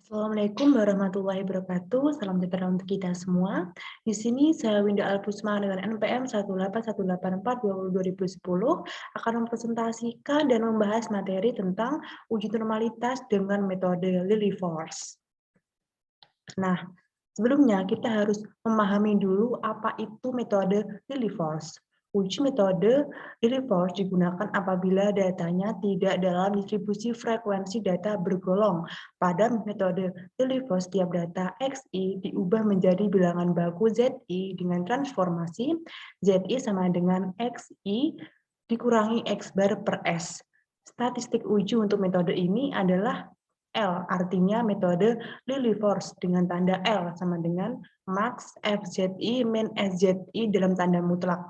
Assalamualaikum warahmatullahi wabarakatuh. Salam sejahtera untuk kita semua. Di sini saya Winda Albusma dengan NPM 18184/2010 akan mempresentasikan dan membahas materi tentang uji normalitas dengan metode Lilliefors. Nah, sebelumnya kita harus memahami dulu apa itu metode Lilliefors. Uji metode Lilliefors digunakan apabila datanya tidak dalam distribusi frekuensi data bergolong. Pada metode Lilliefors, setiap data XI diubah menjadi bilangan baku ZI dengan transformasi ZI sama dengan XI dikurangi X bar per S. Statistik uji untuk metode ini adalah L, artinya metode Lilliefors dengan tanda L sama dengan max FZI min SZI dalam tanda mutlak.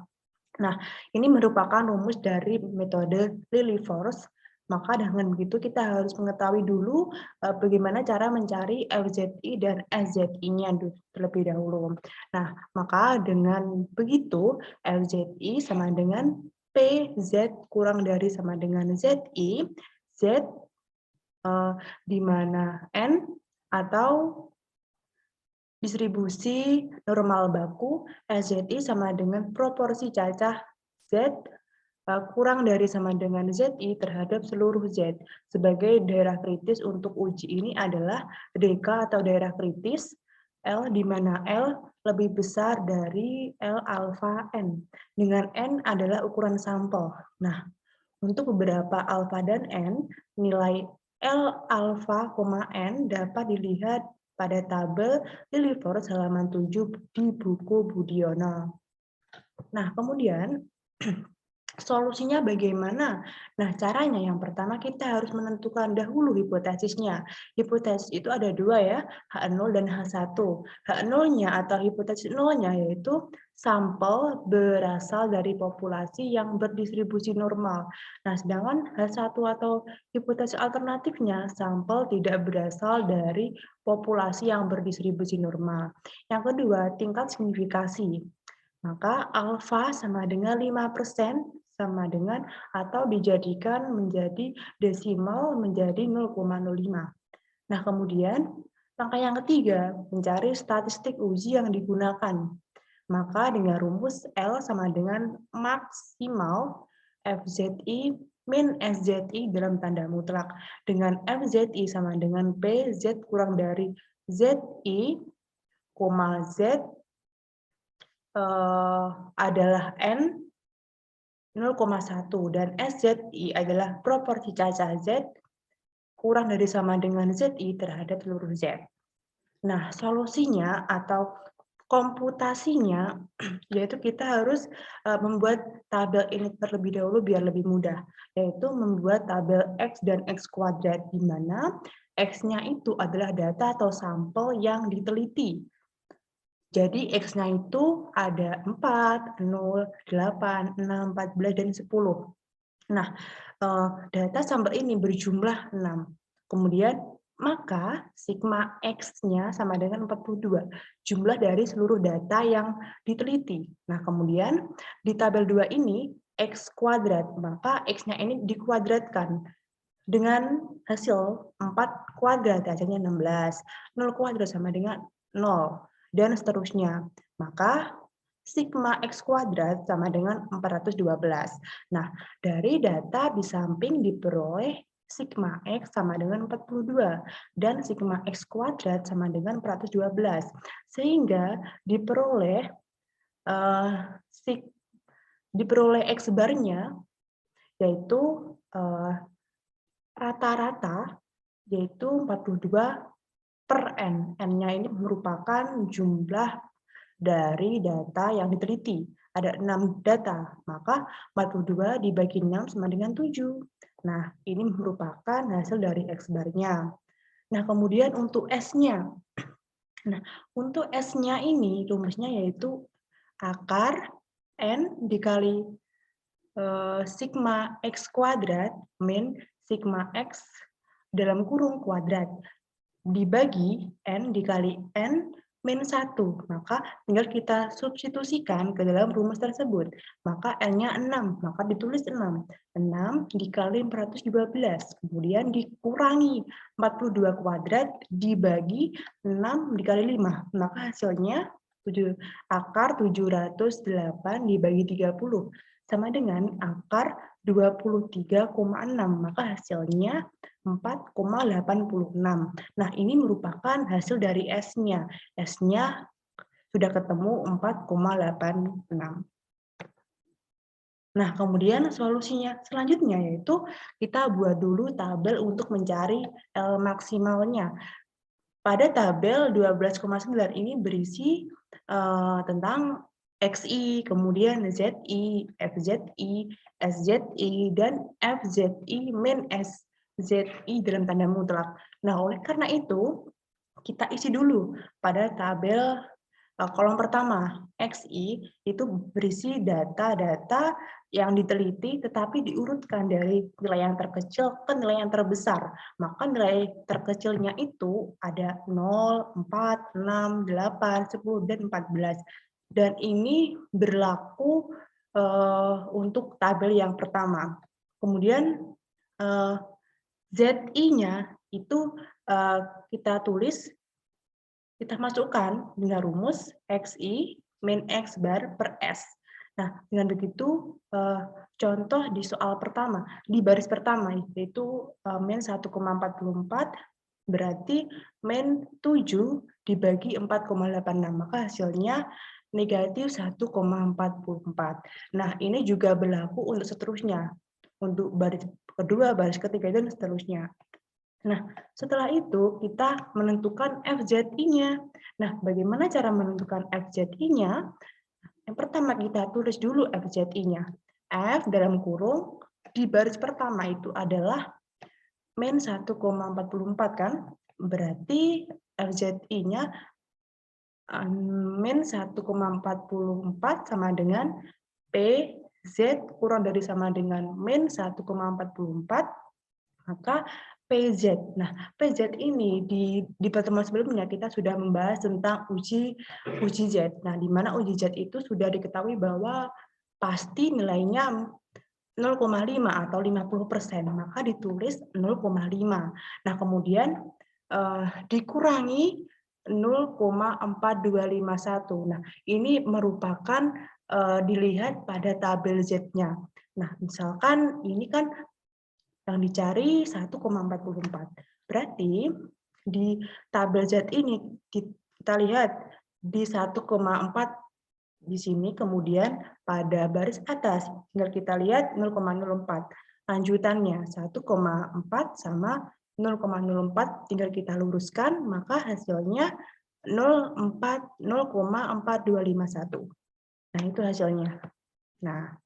Nah, ini merupakan rumus dari metode Lilliefors. Maka dengan begitu kita harus mengetahui dulu bagaimana cara mencari FZI dan SZI-nya terlebih dahulu. Nah, maka dengan begitu FZI sama dengan PZ kurang dari sama dengan ZI, Z di mana N atau distribusi normal baku SZI sama dengan proporsi cacah Z kurang dari sama dengan ZI terhadap seluruh Z. Sebagai daerah kritis untuk uji ini adalah DK atau daerah kritis L, di mana L lebih besar dari L alfa N, dengan N adalah ukuran sampel. Nah, untuk beberapa alfa dan N, nilai L alfa, N dapat dilihat pada tabel Lilliefors halaman 7 di buku Budiono. Nah, kemudian solusinya bagaimana? Nah, caranya yang pertama kita harus menentukan dahulu hipotesisnya. Hipotesis itu ada dua ya, H0 dan H1. H0-nya atau hipotesis nolnya yaitu sampel berasal dari populasi yang berdistribusi normal. Nah, sedangkan H1 atau hipotesis alternatifnya sampel tidak berasal dari populasi yang berdistribusi normal. Yang kedua, tingkat signifikasi. Maka alfa sama dengan 5% sama dengan atau dijadikan menjadi desimal menjadi 0,05. Nah, kemudian langkah yang ketiga, mencari statistik uji yang digunakan. Maka dengan rumus L sama dengan maksimal FZI min SZI dalam tanda mutlak. Dengan FZI sama dengan PZ kurang dari ZI, Z adalah N 0,1 dan SZI adalah proporsi cacah Z kurang dari sama dengan ZI terhadap seluruh Z. Nah, solusinya atau komputasinya yaitu kita harus membuat tabel ini terlebih dahulu biar lebih mudah, yaitu membuat tabel X dan X kuadrat di mana X-nya itu adalah data atau sampel yang diteliti. Jadi X-nya itu ada 4, 0, 8, 6, 14, dan 10. Nah, data sampel ini berjumlah 6. Kemudian, maka sigma X-nya sama dengan 42, jumlah dari seluruh data yang diteliti. Nah, kemudian di tabel 2 ini, X kuadrat, maka X-nya ini dikuadratkan. Dengan hasil 4 kuadrat, hasilnya 16. 0 kuadrat sama dengan 0. Dan seterusnya. Maka sigma X kuadrat sama dengan 412. Nah, dari data di samping diperoleh sigma X sama dengan 42 dan sigma X kuadrat sama dengan 412. Sehingga diperoleh X barnya yaitu rata-rata yaitu 42 per N. N-nya ini merupakan jumlah dari data yang diteliti. Ada 6 data, maka 42 dibagi 6 sama dengan 7. Nah, ini merupakan hasil dari X bar-nya. Nah, kemudian untuk S-nya. Nah, untuk S-nya ini rumusnya yaitu akar N dikali sigma X kuadrat min sigma X dalam kurung kuadrat dibagi N dikali N min 1, maka tinggal kita substitusikan ke dalam rumus tersebut. Maka N-nya 6, maka ditulis 6. 6 dikali 412, kemudian dikurangi 42 kuadrat dibagi 6 dikali 5, maka hasilnya akar 708 dibagi 30 sama dengan akar 23,6, maka hasilnya 4,86. Nah, ini merupakan hasil dari S-nya. S-nya sudah ketemu 4,86. Nah, kemudian solusinya selanjutnya yaitu kita buat dulu tabel untuk mencari L maksimalnya. Pada tabel 12,9 ini berisi tentang XI, kemudian ZI, FZI, SZI, dan FZI min SZI dalam tanda mutlak. Nah, oleh karena itu, kita isi dulu pada tabel kolom pertama, XI, itu berisi data-data yang diteliti tetapi diurutkan dari nilai yang terkecil ke nilai yang terbesar. Maka nilai terkecilnya itu ada 0, 4, 6, 8, 10, dan 14. Dan ini berlaku untuk tabel yang pertama. Kemudian ZI-nya itu kita tulis, kita masukkan dengan rumus XI min X bar per S. Nah, dengan begitu, contoh di soal pertama, di baris pertama, yaitu min 1,44, berarti min 7 dibagi 4,86, maka hasilnya negatif 1,44. Nah, ini juga berlaku untuk seterusnya, untuk baris kedua, baris ketiga, dan seterusnya. Nah, setelah itu kita menentukan FZI-nya. Nah, bagaimana cara menentukan FZI-nya? Yang pertama kita tulis dulu FZI-nya. F dalam kurung di baris pertama itu adalah min 1,44 kan? Berarti FZI-nya min 1,44 sama dengan PZ kurang dari sama dengan min 1,44, maka PZ. Nah, PZ ini di pertemuan sebelumnya kita sudah membahas tentang uji Z. Nah, di mana uji Z itu sudah diketahui bahwa pasti nilainya 0,5 atau 50%, maka ditulis 0,5. Nah, kemudian dikurangi 0,4251. Nah, ini merupakan dilihat pada tabel Z-nya. Nah, misalkan ini kan yang dicari 1,44. Berarti di tabel Z ini kita lihat di 1,4 di sini, kemudian pada baris atas tinggal kita lihat 0,04. Lanjutannya 1,4 sama 0,04 tinggal kita luruskan, maka hasilnya 0,4251. Nah, itu hasilnya. Nah,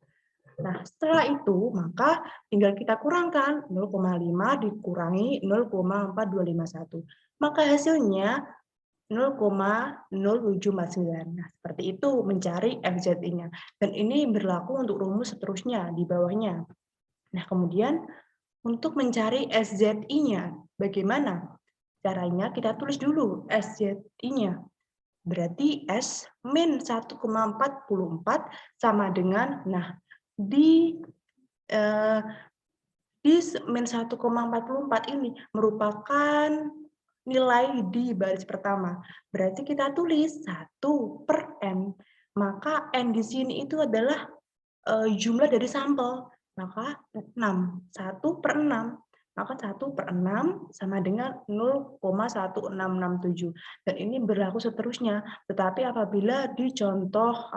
setelah itu, maka tinggal kita kurangkan 0,5 dikurangi 0,4251. Maka hasilnya 0,0749. Nah, seperti itu mencari FZI-nya. Dan ini berlaku untuk rumus seterusnya di bawahnya. Nah, kemudian untuk mencari SZI-nya, bagaimana? Caranya kita tulis dulu SZI-nya. Berarti S min 1,44 sama dengan, nah, di min 1,44 ini merupakan nilai di baris pertama. Berarti kita tulis 1 per N. Maka N di sini itu adalah jumlah dari sampel. Maka 6. 1 per 6. Maka 1 per 6 sama dengan 0,1667. Dan ini berlaku seterusnya. Tetapi apabila dicontoh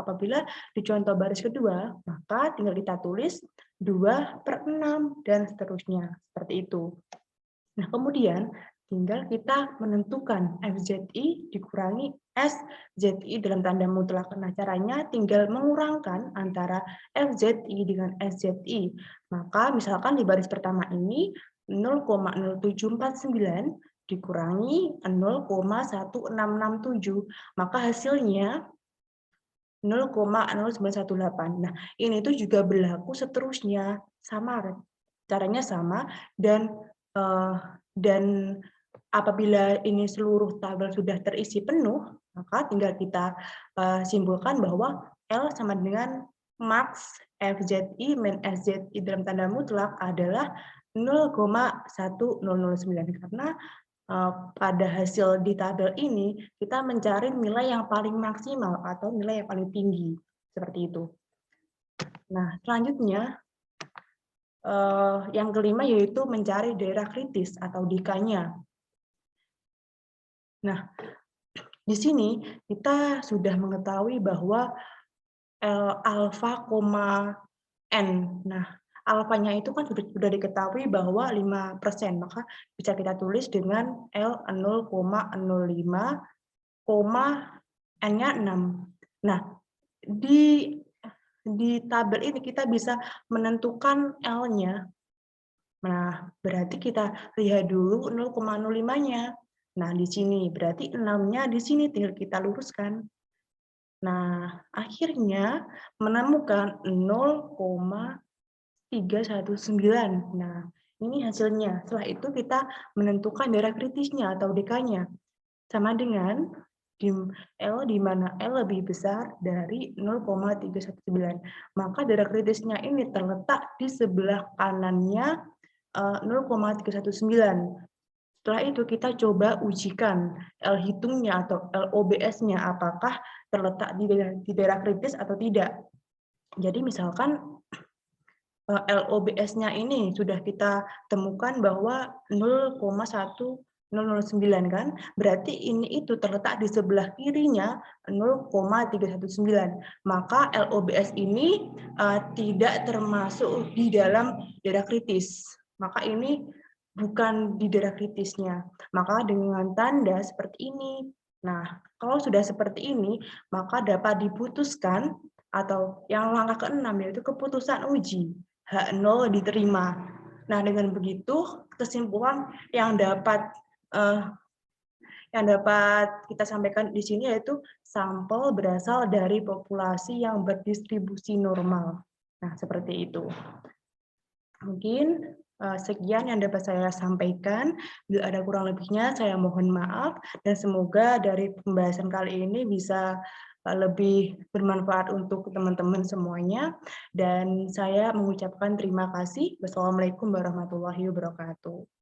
baris kedua, maka tinggal kita tulis 2 per 6 dan seterusnya. Seperti itu. Nah, kemudian tinggal kita menentukan FZI dikurangi SZI dalam tanda mutlak. Nah, caranya tinggal mengurangkan antara FZI dengan SZI. Maka misalkan di baris pertama ini 0,0749 dikurangi 0,1667. Maka hasilnya 0,0918. Nah, ini tuh juga berlaku seterusnya, sama, caranya sama, dan apabila ini seluruh tabel sudah terisi penuh, Maka tinggal kita simpulkan bahwa L sama dengan max FZI min SZI dalam tanda mutlak adalah 0,1009 karena pada hasil di tabel ini kita mencari nilai yang paling maksimal atau nilai yang paling tinggi seperti itu. Nah, selanjutnya yang kelima yaitu mencari daerah kritis atau DK-nya. Nah, di sini kita sudah mengetahui bahwa alfa, n. Nah, alfanya itu kan sudah diketahui bahwa 5%, maka bisa kita tulis dengan L 0,05, N-nya 6. Nah, di tabel ini kita bisa menentukan L-nya. Nah, berarti kita lihat dulu 0,05-nya. Nah, di sini berarti 6-nya di sini tinggal kita luruskan. Nah, akhirnya menemukan 0,319. Nah, ini hasilnya. Setelah itu kita menentukan daerah kritisnya atau DK-nya. Sama dengan L di mana L lebih besar dari 0,319. Maka daerah kritisnya ini terletak di sebelah kanannya 0,319. Setelah itu kita coba ujikan L hitungnya atau LOBS-nya apakah terletak di daerah kritis atau tidak. Jadi misalkan LOBS-nya ini sudah kita temukan bahwa 0,1009 kan, berarti ini itu terletak di sebelah kirinya 0,319. Maka LOBS ini tidak termasuk di dalam daerah kritis. Maka ini bukan di daerah kritisnya. Maka dengan tanda seperti ini. Nah, kalau sudah seperti ini, maka dapat diputuskan atau yang langkah ke-6 yaitu keputusan uji. H0 diterima. Nah, dengan begitu kesimpulan yang dapat kita sampaikan di sini yaitu sampel berasal dari populasi yang berdistribusi normal. Nah, seperti itu. Mungkin sekian yang dapat saya sampaikan. Bila ada kurang lebihnya, saya mohon maaf. Dan semoga dari pembahasan kali ini bisa lebih bermanfaat untuk teman-teman semuanya. Dan saya mengucapkan terima kasih. Wassalamualaikum warahmatullahi wabarakatuh.